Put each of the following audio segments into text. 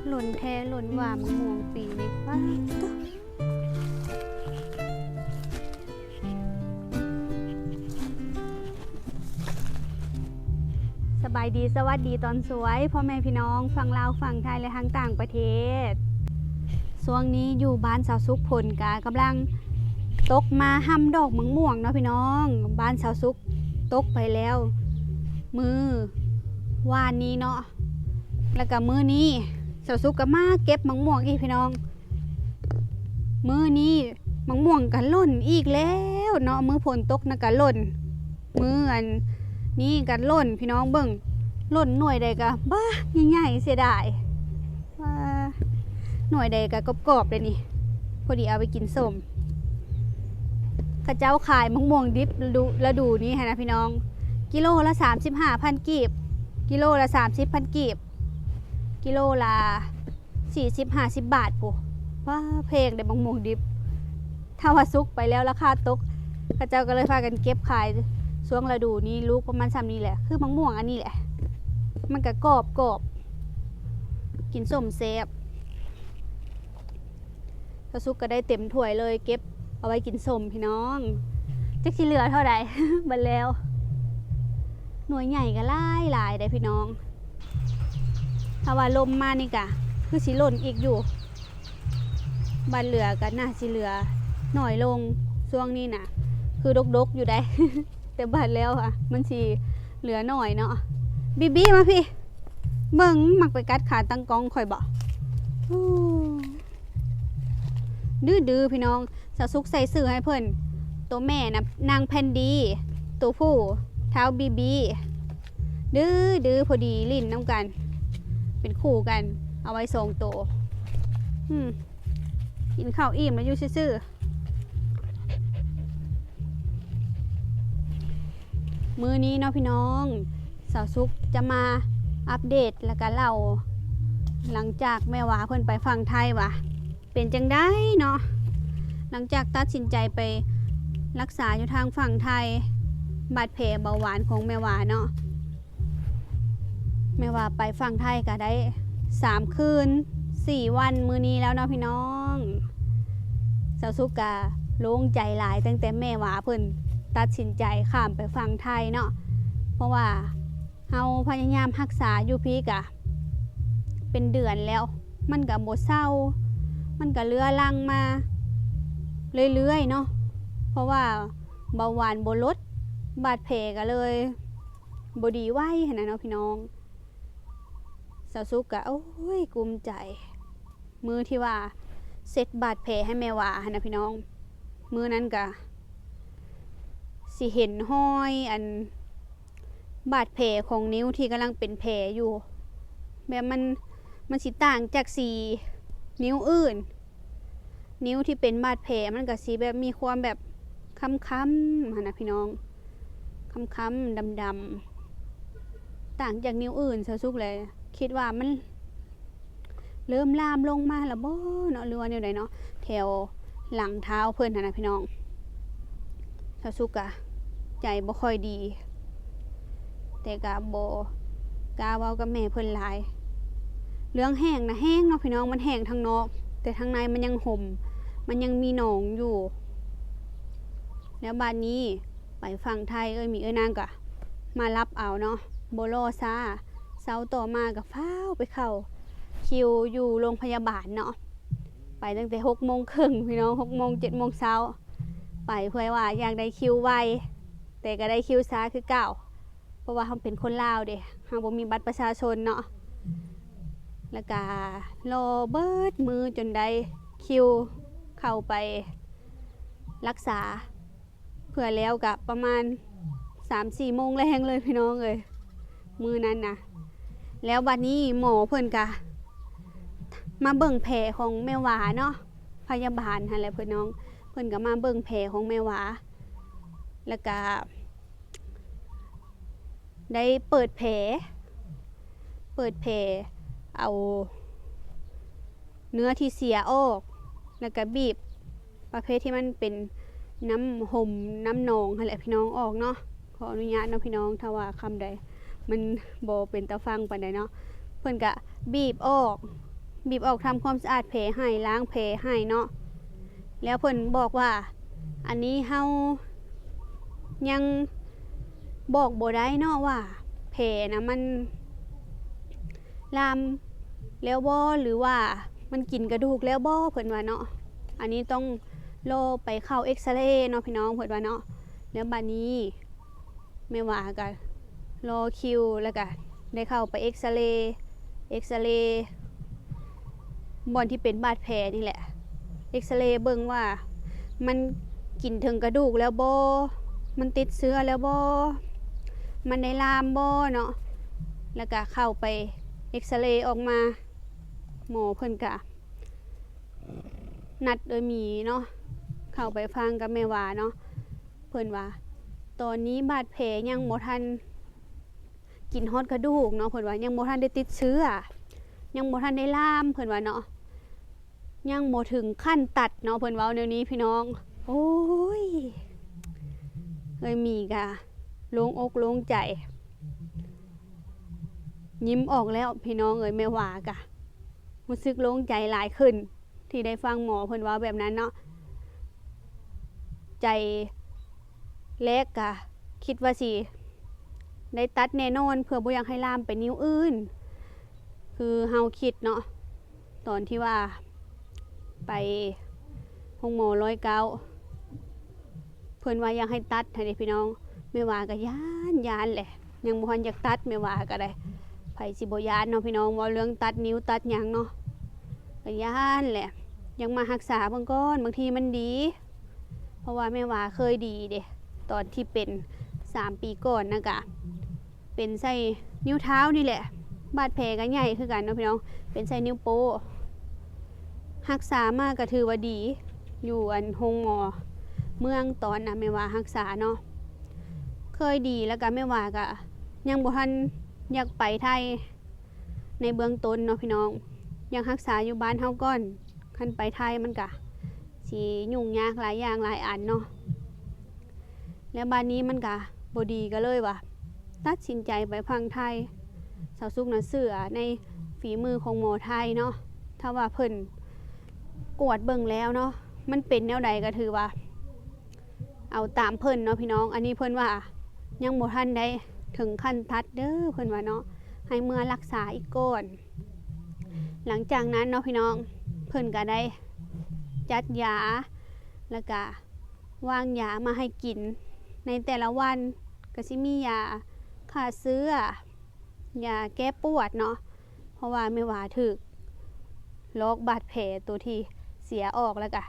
หล่นแท้หล่นว่ามะม่วงปีนี้ว้าสบายดีสวัสดีตอนสวยพ่อแม่พี่น้องฝั่งลาวฝั่งไทยและทั้งต่างประเทศช่วงนี้อยู่บ้านสาวสุขผลกำลังตกมาห้ำดอกมะม่วงเนาะพี่น้องบ้านสาวสุขตกไปแล้วมือวานนี้เนาะแล้วก็มือนี้สาวสุขก็มาเก็บมะม่วงอีกพี่น้องมือนี้มะม่วงก็หล่นอีกแล้วเนาะมือฝนตกนะก็หล่นมืออันนี่ก็หล่นพี่น้องเบิ่งหล่นหน่วยใดก็บ้าใหญ่ๆเสียดายว่าหน่วยใดก็กรอบๆเลยนี่พอดีเอาไปกินส้มข้าเจ้าขายมะม่วงดิบฤดูนี้นะพี่น้องกิโลละ 35,000 กีบกิโลละ 30,000 กีบกิโลละ 40-50 บาทปุ๊ว่าเพลงได้มะม่วงดิบถ้าว่าซุกไปแล้วราคาตกข้าเจ้าก็เลยพากันเก็บขายช่วงฤดูนี้ลูกประมาณ3นี้แหละคือมะม่วงอันนี้แหละมันก็กรอบกินส้มแซ่บถ้าซุกก็ได้เต็มถ้วยเลยเก็บเอาไว้กินส้มพี่น้องจะขี้เหลือเท่าไหร่ บัดแล้วหน่วยใหญ่ก็หลายได้พี่น้องถ้าว่าลมมานี่กะคือสิหล่นอีกอยู่บัดเหลือกันน่ะสิเหลือหน่อยลงช่วงนี้น่ะคือดกอยู่ได้ แต่บัดแล้วค่ะมันสิเหลือหน่อยเนาะบีมาพี่เบิ่งมักไปกัดขาตั้งกองข่อยบ่ดื้อพี่น้องสาวซุกใส่ซื้อให้เพิ่นตัวแม่นะนางแพนดีตัวผู้เท้าบีดื้อพอดีลิ้นน้ำกันเป็นคู่กันเอาไว้ส่งตัวกินข้าวอิ่มแล้วอยู่ซื่อมื้อนี้เนาะพี่น้องสาวซุกจะมาอัปเดตแล้วก็เล่าหลังจากแม่หวาเพิ่นไปฝั่งไทยว่ะเป็นจังได้เนาะหลังจากตัดสินใจไปรักษาอยู่ทางฝั่งไทยบาดแผลเบาหวานของแม่หวาเนาะแม่หวาไปฝั่งไทยก็ได้3 คืน 4 วันมื้อนี้แล้วเนาะพี่น้องสาวสุกก็โล่งใจหลายตั้งแต่แม่หวาเพิ่นตัดสินใจข้ามไปฝั่งไทยเนาะเพราะว่าเฮาพยายามรักษาอยู่พี่กะเป็นเดือนแล้วมันก็บ่เศร้ามันก็เลื้อรังมาเรื่อยๆเนาะเพราะว่าเบาหวานบ่ลดบาดแผลก็เลยบ่ดีไว้หั่นน่ะเนาะพี่น้องสาวสุกก็โอ้ยภูมิใจมือที่ว่าเสร็จบาดแผลให้แม่หวาหั่นน่ะพี่น้องมือนั้นก็สิเห็นห้อยอันบาดแผลของนิ้วที่กำลังเป็นแผลอยู่แบบมันสิต่างจากสีนิ้วอื่นนิ้วที่เป็นบาดแผลมันก็สีแบบมีความแบบค้ำๆนะพี่น้องค้ำๆดำๆต่างจากนิ้วอื่นสาวสุกเลยคิดว่ามันเริ่มลามลงมาแล้วบ่เนาะหรือว่าแนวใดเนาะแถวหลังเท้าเพิ่นนะพี่น้องสาวสุกอะใจบ่ค่อยดีแต่ก็บ่กล้าเว้ากับแม่เพิ่นหลายเรื่องแห้งนะแห้งเนาะพี่น้องมันแห้งทางนอกแต่ทางในมันยังห่มมันยังมีหนองอยู่แล้วบ้านนี้ไปฝั่งไทยมีนางก็มารับเอาเนาะโบโลซาเช้าต่อมาก็ฟ้าวไปเข้าคิวอยู่โรงพยาบาลเนาะไปตั้งแต่6:30พี่น้อง7:00 เช้าไปเพื่อว่าอยากได้คิวไวแต่ก็ได้คิวช้าคือเก่าเพราะว่าเฮาเป็นคนลาวเด้เฮาบ่มีบัตรประชาชนเนาะแล้วก็รอเบิดมือจนได้คิวเข้าไปรักษาเพื่อแล้วกับประมาณ 3-4 โมงแรงเลยพี่น้องเอ้ยมือนั้นนะแล้วบัดนี้หมอเพิ่นก็มาเบิ่งแผลของแม่หวาเนาะพยาบาลหั่นแหละเพิ่นน้องเพิ่นก็มาเบิ่งแผลของแม่หวาแล้วก็ได้เปิดแผลเอาเนื้อที่เสียออกแล้วก็บีบประเภทที่มันเป็นน้ำห่มน้ำหนองหั่นแหละพี่น้องออกเนาะขออนุญาตเนาะพี่น้องถ้าว่าคำใดมันบ่เป็นตาฟังปานใดเนาะเพิ่นก็บีบออก บีบออกทำความสะอาดแผลให้ล้างแผลให้เนาะแล้วเพิ่นบอกว่าอันนี้เฮายังบอกบ่ได้เนาะว่าแผลนะมันลามแล้วบ่หรือว่ามันกินกระดูกแล้วบ่เพิ่นว่าเนาะอันนี้ต้องรอไปเข้าเอ็กซเรย์เนาะพี่น้องเพิ่นว่าเนาะแล้วบัดนี้แม่ว่าก็รอคิวแล้วก็ได้เข้าไปเอ็กซเรย์บอนที่เป็นบาดแผลนี่แหละเอ็กซเรย์เบิ่งว่ามันกินถึงกระดูกแล้วบ่มันติดเชื้อแล้วบ่มันได้ลามบ่เนาะแล้วก็เข้าไปเอ็กซเรย์ออกมาหมอเพิ่นก็นัดโดยมีเนาะเข้าไปฟังกับแม่ว่าเนาะเพิ่นว่าตอนนี้บาดแผลยังบ่ทันกินฮอดกระดูกเนาะเพิ่นว่ายังบ่ทันได้ติดเชื้อยังบ่ทันได้ลามเพิ่นว่าเนาะยังบ่ถึงขั้นตัดเนาะเพิ่นเว้าแนวนี้พี่น้องโอ้ยมีกะโล่งอกโล่งใจยิ้มออกแล้วพี่น้องแม่ว่ากะรู้สึกโล่งใจหลายขึ้นที่ได้ฟังหมอเพิ่นเว้าแบบนั้นเนาะใจแรกกะคิดว่าสิได้ตัดแน่นอนเพื่อบ่อยากให้ลามไปนิ้วอื่นคือเฮาคิดเนาะตอนที่ว่าไปห้องหมอ109เพิ่นว่าอยากให้ตัดให้เด้พี่น้องแม่ว่าก็ย้านแหละยังบ่ทันอยากตัดแม่ว่าก็ได้ไผสิบ่ย้านเนาะพี่น้องว่าเรื่องตัดนิ้วตัดหยังเนาะก็ย้านแหละยังมารักษาเบิ่งก่อนบางทีมันดีเพราะว่าแม่ว่าเคยดีเด้ตอนที่เป็น3 ปีก่อนนะกะเป็นใส่นิ้วเท้านี่แหละบาดแผลก็ใหญ่คือกันเนาะพี่น้องเป็นใส่นิ้วโป้รักษามาก็ถือว่าดีอยู่โรงหมอเมืองตอนน่ะแม่ว่ารักษาเนาะเคยดีแล้วก็แม่ว่าก็ยังบ่ทันอยากไปไทยในเบื้องต้นเนาะพี่น้องยังรักษาอยู่บ้านเฮาก่อนคันไปไทยมันก็สิยุ่งยากหลายอย่างหลายอันเนาะแล้วบ้านนี้มันก็บ่ดีก็เลยว่าตัดสินใจไปพังไทยสาวสุกน่ะเชื่อในฝีมือของหมอไทยเนาะถ้าว่าเพิ่นกวดเบิ่งแล้วเนาะมันเป็นแนวใดก็ถือว่าเอาตามเพิ่นเนาะพี่น้องอันนี้เพิ่นว่ายังบ่ทันได้ถึงขั้นตัดเด้อเพิ่นว่าเนาะให้เมื่อรักษาอีกก่อนหลังจากนั้นเนาะพี่น้องเพิ่นก็ได้จัดยาแล้วก็วางยามาให้กินในแต่ละวันก็สิมียาฆ่าเชื้อยาแก้ปวดเนาะเพราะว่าไม่ว่าถึกโรคบาดแผลตัวที่เสียออกแล้วก็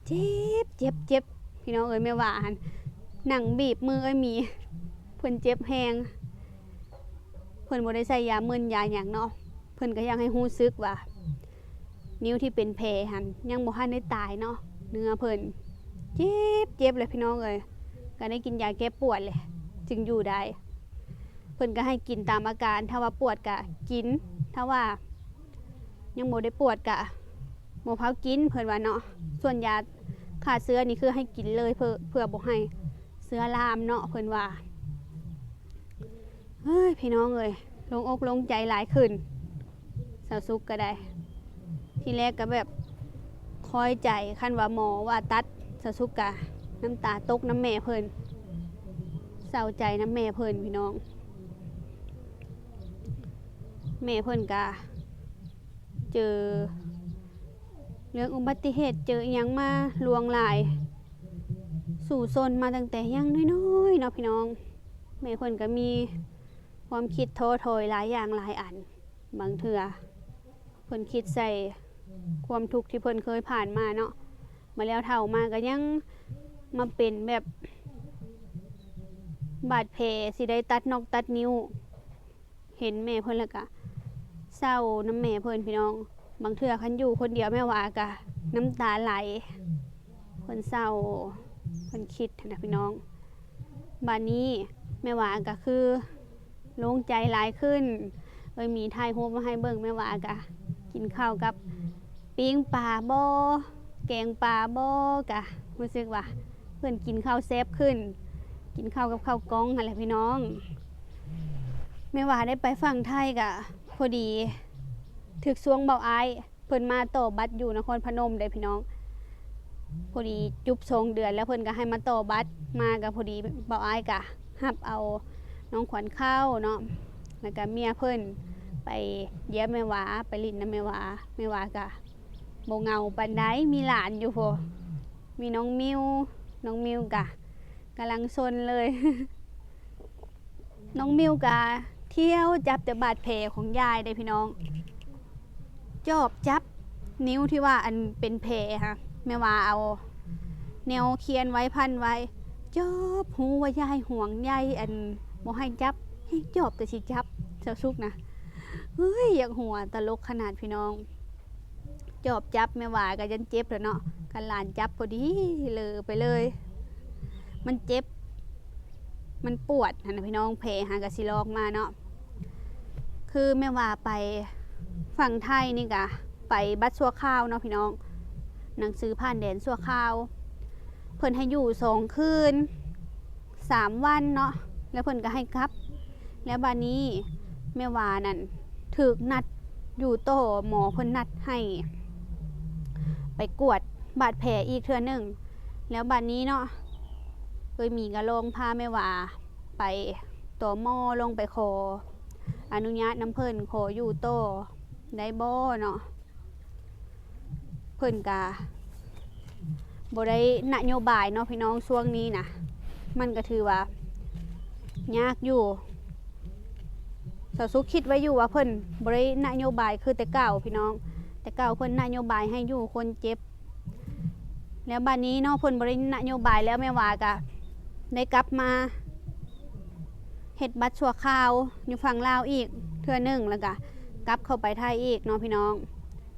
เจ็บพี่น้องไม่ว่าหันหนังบีบมือมีเพิ่นเจ็บแฮงเพิ่นบ่ได้ใส่ยามึนยาหยังเนาะเพิ่นก็ยังให้รู้สึกว่านิ้วที่เป็นแผลหันยังบ่ทันได้ตายเนาะเนื้อเพิ่นเจ็บเลยพี่น้องก็ได้กินยาแก้ปวดเลยจึงอยู่ได้เพิ่นก็ให้กินตามอาการถ้าว่าปวดก็กินถ้าว่ายังบ่ได้ปวดก็บ่พากินเพิ่นว่าเนาะส่วนยาฆ่าเชื้อนี่คือให้กินเลยเพื่อบ่ให้เชื้อลามเนาะเพิ่นว่าเฮ้ยพี่น้องลงอกลงใจหลายขึ้นสาวสุกก็ได้ทีแรกก็แบบคอยใจคันว่าหมอว่าตัดสาวสุกก็น้ำตาตกน้ำแม่เพิ่นเศร้าใจน้ำแม่เพิ่นพี่น้องแม่เพิ่นก็เจอเรื่องอุบัติเหตุเจอยังมาลวงหลายสู่ซนมาตั้งแต่ยังน้อยๆเนาะพี่น้องแม่เพิ่นก็มีความคิดท้อถอยหลายอย่างหลายอันบางเทื่อเพิ่นคิดใส่ความทุกข์ที่เพิ่นเคยผ่านมาเนาะมาแล้วเฒ่ามาก็ยังมาเป็นแบบบาดแผลสิได้ตัดนอกตัดนิ้วเห็นแม่เพิ่นแล้วก็เศร้าน้ำแม่เพิ่นพี่น้องบางเทื่อคันอยู่คนเดียวแม่ว่ากะน้ำตาไหลเพิ่นเศร้าเพิ่นคิดนะพี่น้องบัดนี้แม่ว่าก็คือโล่งใจหลายขึ้นมีถ่ายรูปมาให้เบิ่งแม่ว่ากะกินข้าวกับปิ้งปลาบ่แกงปลาบ่กะรู้สึกว่าเพิ่นกินข้าวแซ่บขึ้นกินข้าวกับข้าวกล้องอะไรพี่น้องแม่ว่าได้ไปฝั่งไทยกะพอดีถึกช่วงเบาอ้าย เพิ่นมาต่อบัตรอยู่นครพนมเด้พี่น้องพอดีจุบ2 เดือนแล้วเพิ่นก็ให้มาต่อบัตรมาก็พอดีเบาอ้ายก็รับเอาน้องขวัญเข้าเนาะแล้วก็เมียเพิ่นไปเยี่ยมแม่หวาไปลิ้นนำแม่หวาก็บ่เหงาปานใดมีหลานอยู่พอมีน้องมิวก็กำลังซนเลย น้องมิวก็เที่ยวจับแต่บาดแผลของยายได้พี่น้องจอบจับนิ้วที่ว่าอันเป็นแผลค่ะแม่ว่าเอาแนวเขียนไว้พันไว้จอบหูว่ายายห่วงยายอันบ่ให้จับให้จอบแต่สิจับเจ้าสุกนะเฮ้ยอยากหัวตลกขนาดพี่น้องจอบจับแม่ว่าก็ยันเจ็บแล้วเนาะกันหลานจับพอดีเลยไปเลยมันเจ็บมันปวดนะพี่น้องแผลหากะสิลอกมาเนาะคือแม่ว่าไปฝั่งไทยนี่กะไปบัดชั่วคราวเนาะพี่น้องหนังสือผ่านแดนชั่วคราวเพิ่นให้อยู่2 คืน3 วันเนาะแล้วเพิ่นก็ให้กลับแล้วบัดนี้แม่ว่านั่นถูกนัดอยู่โตหมอเพิ่นนัดให้ไปกวดบาดแผลอีกเทื่อนึงแล้วบัดนี้เนาะเคยมีกระลงพาแม่ว่าไปตัวหม้อลงไปขออนุญาตน้ำเพิ่นขออยู่โตได้บ่เนาะเพิ่นกะบ่ได้นโยบายเนาะพี่น้องช่วงนี้นะมันก็ถือว่ายากอยู่สาวสุขคิดไว้อยู่ว่าเพิ่นบ่ได้นโยบายคือแต่เก่าพี่น้องแต่เก่าเพิ่นนโยบายให้อยู่คนเจ็บแล้วบัดนี้เนาะเพิ่นบ่ได้นโยบายแล้วแม่ว่าก็ได้กลับมาเฮ็ดบัตรชั่วคราวอยู่ฝั่งลาวอีกเทื่อนึงแล้วก็กลับเข้าไปไทยอีกเนาะพี่น้อง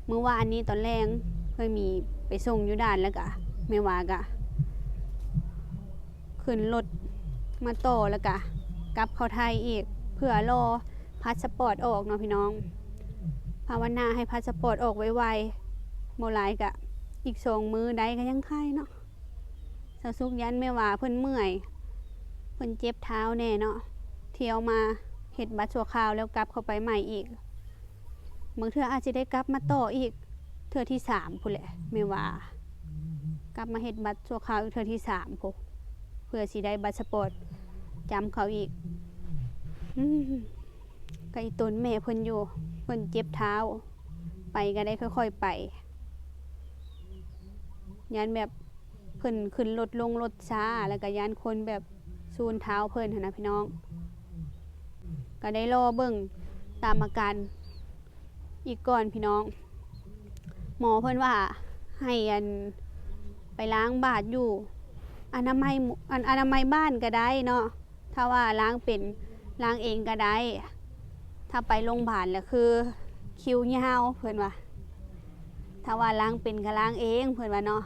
มื้อวานนี้ตอนแรงเคยมีไปส่งอยู่ด่านแล้วก็แม่ว่าก็ขึ้นรถมาต่อแล้วก็กลับเข้าไทยอีกเพื่อรอพาสปอร์ตออกเนาะพี่น้องภาวนาให้พาสปอร์ตออกไวๆบ่หลายก็อีก2 มื้อใดก็ยังไข้เนาะสาวสุกยันแม่ว่าเพิ่นเมื่อยเพิ่นเจ็บเท้าแน่เนาะเที่ยวมาเฮ็ดบัตรชั่วคราวแล้วกลับเข้าไปใหม่อีกบางเทื่ออาจจะได้กลับมาต่ออีกเทื่อที่3พุ่นแหละแม่ว่ากลับมาเฮ็ดบัตรชั่วคราวอีกเทื่อที่3พุ่นเพื่อสิได้บัตรสปอร์ตจำเขาอีกก็อีตนแม่เพิ่นอยู่เพิ่นเจ็บเท้าไปก็ได้ค่อยๆไปยันแบบเพิ่นขึ้นรถลงรถช้าแล้วก็ยันคนแบบซูนเท้าเพิ่นหั่นนะพี่น้องก็ได้รอเบิ่งตามอาการอีกก่อนพี่น้องหมอเพิ่นว่าให้อันไปล้างบาดอยู่อนามัยบ้านก็ได้เนาะถ้าว่าล้างเป็นล้างเองก็ได้ถ้าไปโรงพยาบาลแล้วคือคิวยาวเพิ่นว่าถ้าว่าล้างเป็นก็ล้างเองเพิ่นว่าเนาะ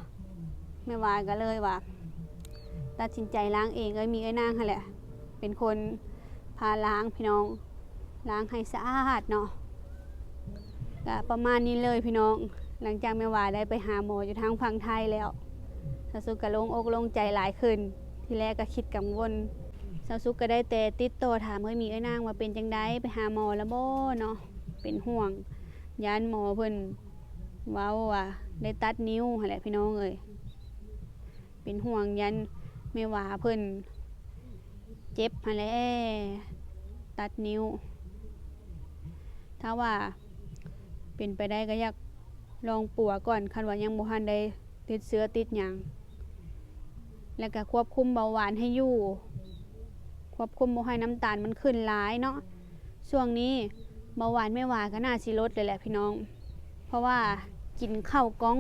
แม่ว่าก็เลยว่าตัดสินใจล้างเองก็มีไอ้นางหั่นแหละเป็นคนพาล้างพี่น้องล้างให้สะอาดเนาะก็ประมาณนี้เลยพี่น้องหลังจากแม่ว่าได้ไปหาหมออยู่ทางฝั่งไทยแล้วสาวสุกก็โล่งอกโล่งใจหลายขึ้นทีแรกก็คิดกังวลสาวสุกก็ได้แต่ติดต่อถามมีไอ้นางว่าเป็นจังได๋ไปหาหมอแล้วบ่เนาะเป็นห่วงย้านหมอเพิ่นเว้าว่าได้ตัดนิ้วหั่นแหละพี่น้องเอ้ยเป็นห่วงยันแม่ว่าเพิ่นเจ็บหั่นแหละตัดนิ้วถ้าว่าเป็นไปได้ก็อยากลองปัวก่อนคันว่ายังบ่ทันได้ติดเชื้อติดหยังแล้วก็ควบคุมเบาหวานให้อยู่ควบคุมบ่ให้น้ำตาลมันขึ้นหลายเนาะช่วงนี้เบาหวานแม่ว่าก็น่าสิลดเลยแหละพี่น้องเพราะว่ากินข้าวกล้อง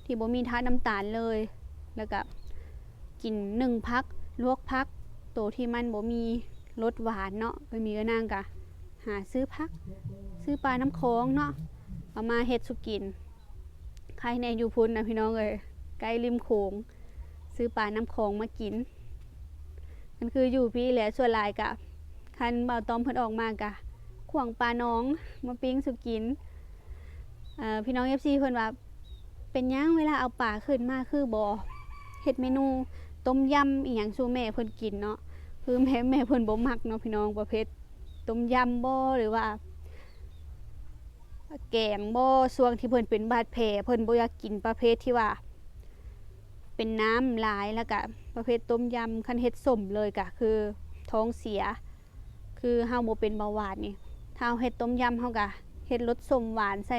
ที่บ่มีธาตุน้ำตาลเลยแล้วก็กิน1 ผักลวกผักโตที่มันบ่มีรสหวานเนาะก็มีก็นางก็หาซื้อผักซื้อปลาน้ำโขงเนาะเอามาเฮ็ดสุกินใครแน่อยู่พุ่นนะพี่น้องเอ้ยใกล้ริมโขงซื้อปลาน้ำโขงมากินมันคืออยู่พี่แหละส่วนหลายกะคันเบาต้อมเพิ่นออกมากะขวางปลาน้องมาปิ้งสุกินพี่น้อง FC เพิ่นว่าเป็นหยังเวลาเอาปลาขึ้นมาคือบ่เฮ็ดเมนูต้มยำอีหยังสู่แม่เพิ่นกินเนาะคือแม่เพิ่นบ่มักเนาะพี่น้องประเภทต้มยำบ่หรือว่า แกงบ่ช่วงที่เพิ่นเป็นบาดแผลเพิ่นบ่อยากกินประเภทที่ว่าเป็นน้ำหลายแล้วก็ประเภทต้มยำคันเฮ็ดส้มเลยก็คือท้องเสียคือเฮาบ่เป็นเบาหวานนี่ถ้าเฮาเฮ็ดต้มยำเฮาก็เฮ็ดรสส้มหวานใส่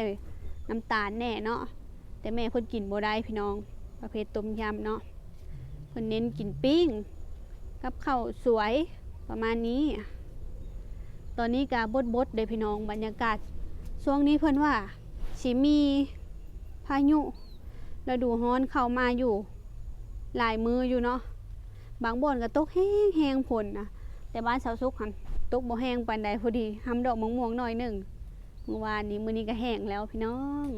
น้ำตาลแน่เนาะแต่แม่เพิ่นกินบ่ได้พี่น้องประเภทต้มยำเนาะเพิ่นเน้นกินปิ้งกับข้าวสวยประมาณนี้ตอนนี้ก็บดๆเด้อพี่น้องบรรยากาศช่วงนี้เพิ่นว่าสิมีพายุฤดูร้อนเข้ามาอยู่หลายมืออยู่เนาะบางบ่อนก็ตกแห้งๆฝนนะแต่บ้านสาวสุขหันตกบ่แห้งปานใดพอดีหำดอกมะม่วงหน่อยหนึ่งเมื่อวานนี้มื้อนี้ก็แห้งแล้วพี่น้อง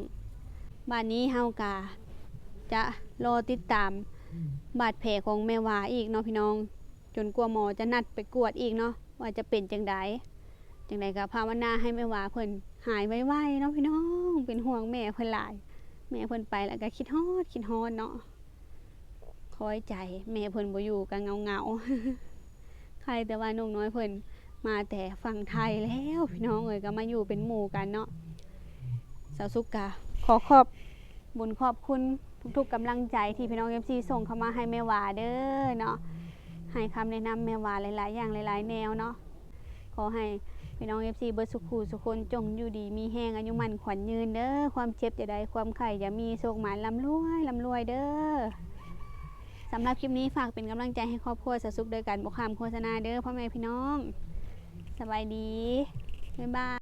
บ้านนี้เฮากะจะรอติดตามบาดแผลของแม่วาอีกเนาะพี่น้องจนกว่าหมอจะนัดไปกวดอีกเนาะว่าจะเป็นจังใดก็ภาวนาให้แม่วาเพิ่นหายไวๆเนาะพี่น้องเป็นห่วงแม่เพิ่นหลายแม่เพิ่นไปแล้วก็คิดฮอดเนาะคอยใจแม่เพิ่นบ่อยู่ก็เหงาๆใครแต่ว่าน้องน้อยเพิ่นมาแต่ฝั่งไทยแล้วพี่น้องเอ้ยก็มาอยู่เป็นหมู่กันเนาะสาวสุกกะขอขอบบุญขอบคุณทุกๆกำลังใจที่พี่น้อง FC ส่งเข้ามาให้แม่วาเด้อเนาะให้คำแนะนำแม่วาหลายๆอย่างหลายๆแนวเนาะขอให้พี่น้อง FC เบิดสุขสุขคนจงอยู่ดีมีแห้งอายุมั่นขวัญยืนเด้อความเจ็บอย่าได้ความไข้อย่ามีโชคหมานร่ำรวยเด้อสำหรับคลิปนี้ฝากเป็นกำลังใจให้ครอบครัวสาวสุขโดยการบอกคำโฆษณาเด้อพ่อแม่พี่น้องสบายดีบ๊ายบาย